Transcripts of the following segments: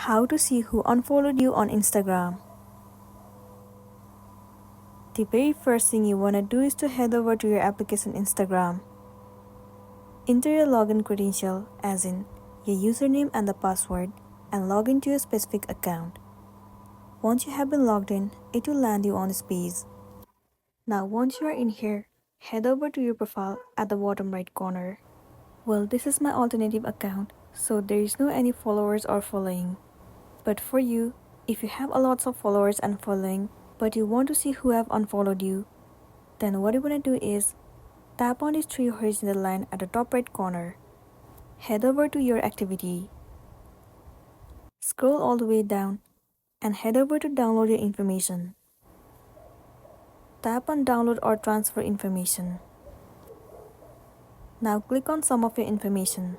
How to see who unfollowed you on Instagram. The very first thing you wanna do is to head over to your application Instagram. Enter your login credential, as in your username and the password, and log into your specific account. Once you have been logged in, it will land you on this page. Now once you are in here, head over to your profile at the bottom right corner. Well, this is my alternative account, so there is no any followers or following. But for you, if you have a lots of followers and following, but you want to see who have unfollowed you, then what you want to do is tap on this three horizontal line at the top right corner. Head over to your activity. Scroll all the way down and head over to download your information. Tap on download or transfer information. Now click on some of your information.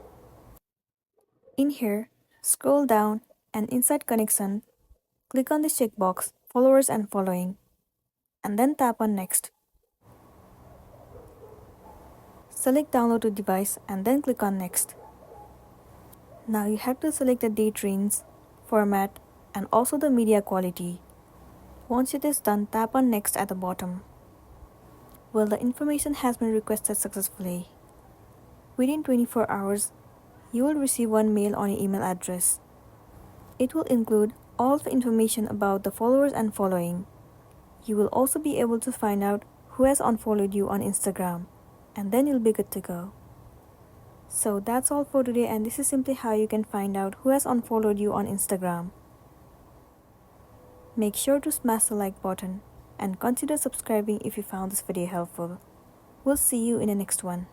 In here, scroll down and inside connection, click on this checkbox, followers and following, and then tap on next. Select download to device and then click on next. Now you have to select the date range, format, and also the media quality. Once it is done, tap on next at the bottom. Well, the information has been requested successfully. Within 24 hours, you will receive one mail on your email address. It will include all the information about the followers and following. You will also be able to find out who has unfollowed you on Instagram, and then you'll be good to go. So that's all for today, and this is simply how you can find out who has unfollowed you on Instagram. Make sure to smash the like button and consider subscribing if you found this video helpful. We'll see you in the next one.